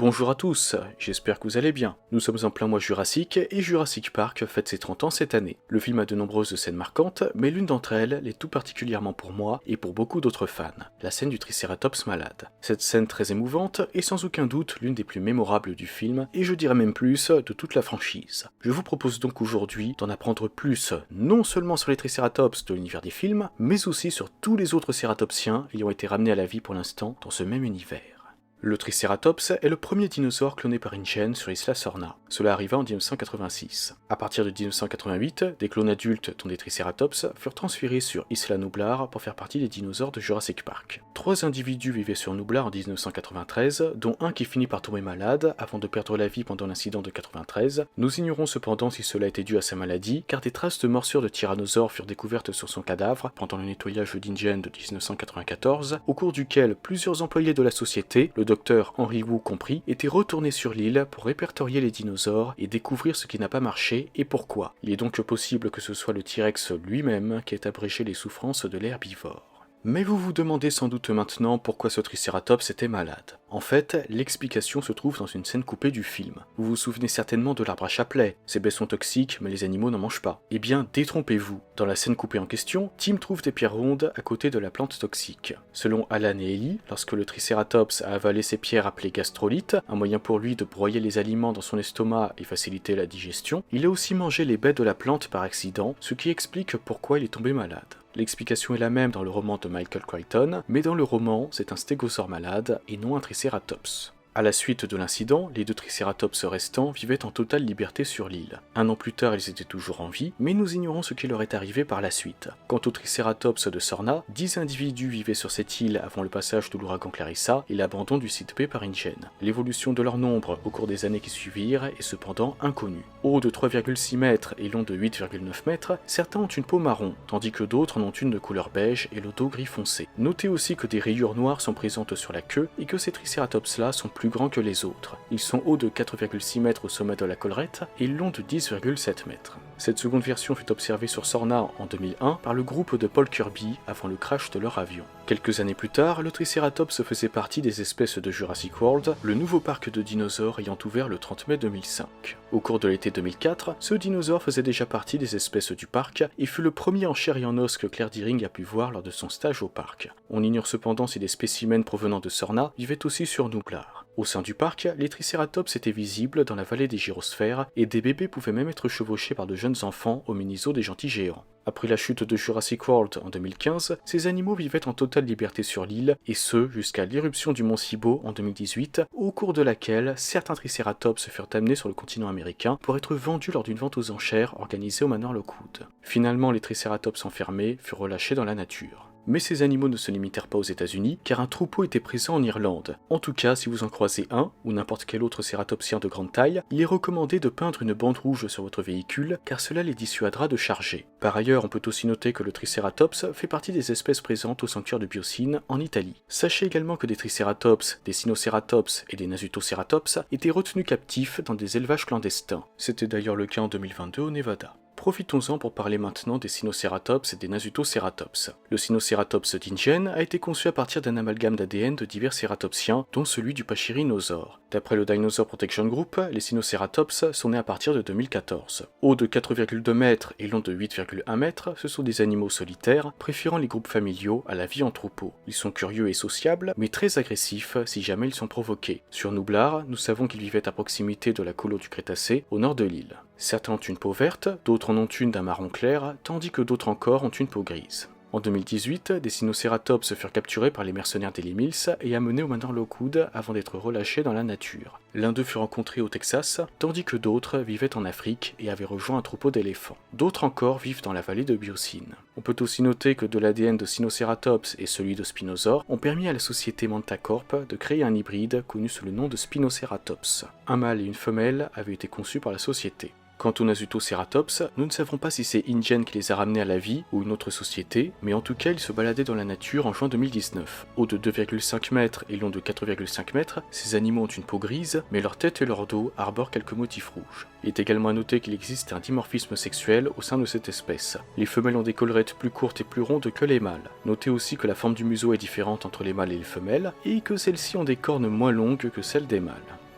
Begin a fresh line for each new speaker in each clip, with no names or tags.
Bonjour à tous, j'espère que vous allez bien. Nous sommes en plein mois Jurassique et Jurassic Park fête ses 30 ans cette année. Le film a de nombreuses scènes marquantes, mais l'une d'entre elles l'est tout particulièrement pour moi et pour beaucoup d'autres fans, la scène du Triceratops malade. Cette scène très émouvante est sans aucun doute l'une des plus mémorables du film et je dirais même plus de toute la franchise. Je vous propose donc aujourd'hui d'en apprendre plus, non seulement sur les Triceratops de l'univers des films, mais aussi sur tous les autres cératopsiens ayant été ramenés à la vie pour l'instant dans ce même univers. Le Triceratops est le premier dinosaure cloné par InGen sur Isla Sorna. Cela arriva en 1986. À partir de 1988, des clones adultes, dont des Triceratops, furent transférés sur Isla Nublar pour faire partie des dinosaures de Jurassic Park. 3 individus vivaient sur Nublar en 1993, dont un qui finit par tomber malade avant de perdre la vie pendant l'incident de 93. Nous ignorons cependant si cela était dû à sa maladie, car des traces de morsures de tyrannosaures furent découvertes sur son cadavre pendant le nettoyage d'InGen de 1994, au cours duquel plusieurs employés de la société, le docteur Henry Wu compris, était retourné sur l'île pour répertorier les dinosaures et découvrir ce qui n'a pas marché et pourquoi. Il est donc possible que ce soit le T-Rex lui-même qui ait abrégé les souffrances de l'herbivore. Mais vous vous demandez sans doute maintenant pourquoi ce Triceratops était malade. En fait, l'explication se trouve dans une scène coupée du film. Vous vous souvenez certainement de l'arbre à chapelet. Ces baies sont toxiques, mais les animaux n'en mangent pas. Eh bien, détrompez-vous. Dans la scène coupée en question, Tim trouve des pierres rondes à côté de la plante toxique. Selon Alan et Ellie, lorsque le Triceratops a avalé ces pierres appelées gastrolites, un moyen pour lui de broyer les aliments dans son estomac et faciliter la digestion, il a aussi mangé les baies de la plante par accident, ce qui explique pourquoi il est tombé malade. L'explication est la même dans le roman de Michael Crichton, mais dans le roman, c'est un stégosaure malade et non un Triceratops. À la suite de l'incident, les 2 Triceratops restants vivaient en totale liberté sur l'île. 1 an plus tard, ils étaient toujours en vie, mais nous ignorons ce qui leur est arrivé par la suite. Quant aux Triceratops de Sorna, 10 individus vivaient sur cette île avant le passage de l'ouragan Clarissa et l'abandon du site B par InGen. L'évolution de leur nombre au cours des années qui suivirent est cependant inconnue. Hauts de 3,6 mètres et longs de 8,9 mètres, certains ont une peau marron, tandis que d'autres en ont une de couleur beige et le dos gris foncé. Notez aussi que des rayures noires sont présentes sur la queue et que ces Triceratops-là sont plus grands que les autres. Ils sont hauts de 4,6 mètres au sommet de la collerette et longs de 10,7 mètres. Cette seconde version fut observée sur Sorna en 2001 par le groupe de Paul Kirby avant le crash de leur avion. Quelques années plus tard, le Triceratops faisait partie des espèces de Jurassic World, le nouveau parc de dinosaures ayant ouvert le 30 mai 2005. Au cours de l'été 2004, ce dinosaure faisait déjà partie des espèces du parc et fut le premier en chair et en os que Claire Dearing a pu voir lors de son stage au parc. On ignore cependant si des spécimens provenant de Sorna vivaient aussi sur Nublar. Au sein du parc, les Triceratops étaient visibles dans la vallée des gyrosphères et des bébés pouvaient même être chevauchés par de jeunes enfants au mini-zoo des gentils géants. Après la chute de Jurassic World en 2015, ces animaux vivaient en totale liberté sur l'île, et ce jusqu'à l'éruption du mont Sibo en 2018, au cours de laquelle certains Triceratops furent amenés sur le continent américain pour être vendus lors d'une vente aux enchères organisée au manoir Lockwood. Finalement, les Triceratops enfermés furent relâchés dans la nature. Mais ces animaux ne se limitèrent pas aux États-Unis, car un troupeau était présent en Irlande. En tout cas, si vous en croisez un, ou n'importe quel autre cératopsien de grande taille, il est recommandé de peindre une bande rouge sur votre véhicule, car cela les dissuadera de charger. Par ailleurs, on peut aussi noter que le Triceratops fait partie des espèces présentes au sanctuaire de Biosine, en Italie. Sachez également que des Triceratops, des Sinoceratops et des Nasutoceratops étaient retenus captifs dans des élevages clandestins. C'était d'ailleurs le cas en 2022 au Nevada. Profitons-en pour parler maintenant des Sinoceratops et des Nasutoceratops. Le Sinoceratops d'InGen a été conçu à partir d'un amalgame d'ADN de divers cératopsiens, dont celui du Pachyrhinosaure. D'après le Dinosaur Protection Group, les Sinoceratops sont nés à partir de 2014. Hauts de 4,2 mètres et longs de 8,1 mètres, ce sont des animaux solitaires, préférant les groupes familiaux à la vie en troupeau. Ils sont curieux et sociables, mais très agressifs si jamais ils sont provoqués. Sur Nublar, nous savons qu'ils vivaient à proximité de la colo du Crétacé, au nord de l'île. Certains ont une peau verte, d'autres en ont une d'un marron clair, tandis que d'autres encore ont une peau grise. En 2018, des Sinoceratops furent capturés par les mercenaires Daily Mills et amenés au manoir Lockwood avant d'être relâchés dans la nature. L'un d'eux fut rencontré au Texas, tandis que d'autres vivaient en Afrique et avaient rejoint un troupeau d'éléphants. D'autres encore vivent dans la vallée de Biosine. On peut aussi noter que de l'ADN de Sinoceratops et celui de Spinosaure ont permis à la société Mantacorp de créer un hybride connu sous le nom de Spinoceratops. Un mâle et une femelle avaient été conçus par la société. Quant aux Nasutoceratops, nous ne savons pas si c'est InGen qui les a ramenés à la vie ou une autre société, mais en tout cas ils se baladaient dans la nature en juin 2019. Hauts de 2,5 mètres et longs de 4,5 mètres, ces animaux ont une peau grise, mais leur tête et leur dos arborent quelques motifs rouges. Il est également à noter qu'il existe un dimorphisme sexuel au sein de cette espèce. Les femelles ont des collerettes plus courtes et plus rondes que les mâles. Notez aussi que la forme du museau est différente entre les mâles et les femelles, et que celles-ci ont des cornes moins longues que celles des mâles.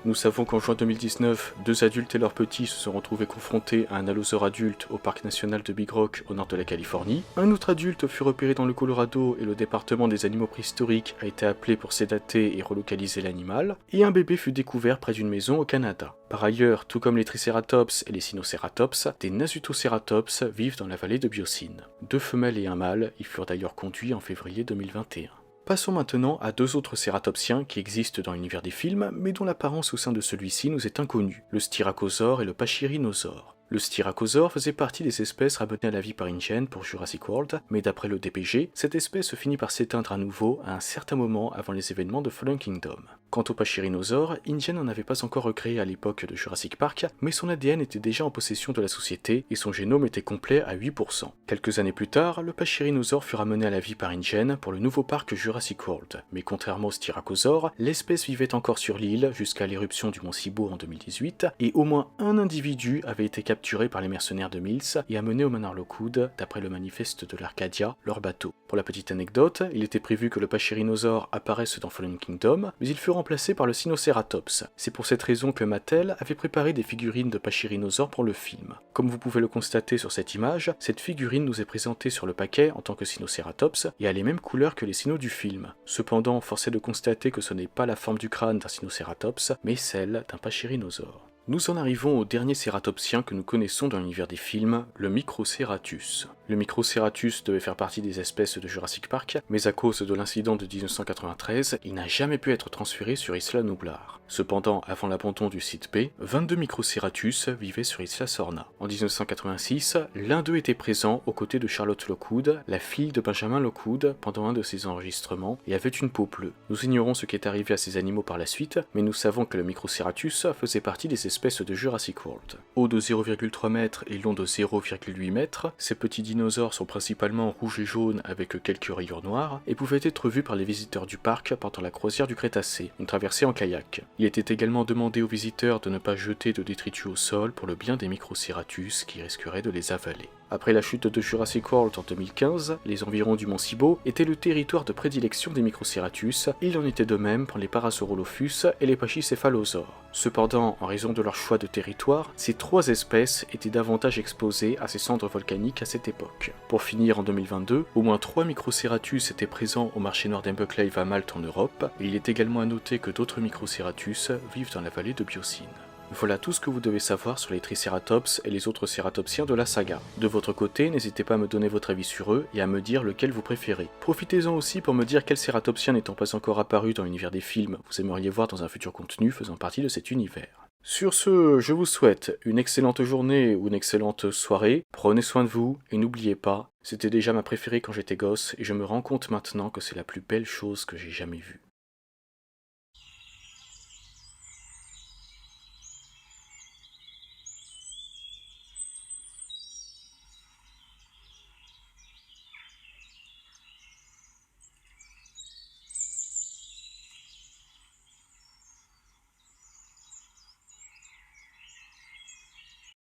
Nous savons qu'en juin 2019, 2 adultes et leurs petits se sont retrouvés confrontés à un allosaure adulte au parc national de Big Rock au nord de la Californie. Un autre adulte fut repéré dans le Colorado et le département des animaux préhistoriques a été appelé pour sédater et relocaliser l'animal. Et un bébé fut découvert près d'une maison au Canada. Par ailleurs, tout comme les Triceratops et les Sinocératops, des Nasutoceratops vivent dans la vallée de Biosine. 2 femelles et un mâle y furent d'ailleurs conduits en février 2021. Passons maintenant à 2 autres cératopsiens qui existent dans l'univers des films, mais dont l'apparence au sein de celui-ci nous est inconnue, le Styracosaure et le Pachyrhinosaure. Le Styracosaure faisait partie des espèces ramenées à la vie par InGen pour Jurassic World, mais d'après le DPG, cette espèce finit par s'éteindre à nouveau à un certain moment avant les événements de Fallen Kingdom. Quant au Pachyrhinosaure, InGen n'en avait pas encore recréé à l'époque de Jurassic Park, mais son ADN était déjà en possession de la société et son génome était complet à 8%. Quelques années plus tard, le Pachyrhinosaure fut ramené à la vie par InGen pour le nouveau parc Jurassic World, mais contrairement au Styracosaure, l'espèce vivait encore sur l'île jusqu'à l'éruption du mont Sibo en 2018, et au moins un individu avait été capturé par les mercenaires de Mills et amené au Manor Lockwood, d'après le manifeste de l'Arcadia, leur bateau. Pour la petite anecdote, il était prévu que le Pachyrhinosaure apparaisse dans Fallen Kingdom, mais il fut remplacé par le Sinocératops. C'est pour cette raison que Mattel avait préparé des figurines de Pachyrhinosaure pour le film. Comme vous pouvez le constater sur cette image, cette figurine nous est présentée sur le paquet en tant que Sinocératops et a les mêmes couleurs que les sinos du film. Cependant, force est de constater que ce n'est pas la forme du crâne d'un Sinocératops, mais celle d'un Pachyrhinosaure. Nous en arrivons au dernier cératopsien que nous connaissons dans l'univers des films, le Microceratus. Le Microceratus devait faire partie des espèces de Jurassic Park, mais à cause de l'incident de 1993, il n'a jamais pu être transféré sur Isla Nublar. Cependant, avant l'abandon du site B, 22 Microceratus vivaient sur Isla Sorna. En 1986, l'un d'eux était présent aux côtés de Charlotte Lockwood, la fille de Benjamin Lockwood, pendant un de ses enregistrements, et avait une peau bleue. Nous ignorons ce qui est arrivé à ces animaux par la suite, mais nous savons que le Microceratus faisait partie des espèces de Jurassic World. Haut de 0,3 m et long de 0,8 m, ces petits dinosaures sont principalement rouges et jaunes avec quelques rayures noires et pouvaient être vus par les visiteurs du parc pendant la croisière du Crétacé, une traversée en kayak. Il était également demandé aux visiteurs de ne pas jeter de détritus au sol pour le bien des Microceratus qui risqueraient de les avaler. Après la chute de Jurassic World en 2015, les environs du mont Sibo étaient le territoire de prédilection des Microceratus, et il en était de même pour les Parasaurolophus et les Pachycéphalosaures. Cependant, en raison de leur choix de territoire, ces 3 espèces étaient davantage exposées à ces cendres volcaniques à cette époque. Pour finir, en 2022, au moins 3 Microceratus étaient présents au marché noir d'Embeclave à Malte en Europe, et il est également à noter que d'autres Microceratus vivent dans la vallée de Biosine. Voilà tout ce que vous devez savoir sur les Triceratops et les autres cératopsiens de la saga. De votre côté, n'hésitez pas à me donner votre avis sur eux et à me dire lequel vous préférez. Profitez-en aussi pour me dire quel cératopsien n'étant pas encore apparu dans l'univers des films vous aimeriez voir dans un futur contenu faisant partie de cet univers. Sur ce, je vous souhaite une excellente journée ou une excellente soirée, prenez soin de vous et n'oubliez pas, c'était déjà ma préférée quand j'étais gosse et je me rends compte maintenant que c'est la plus belle chose que j'ai jamais vue.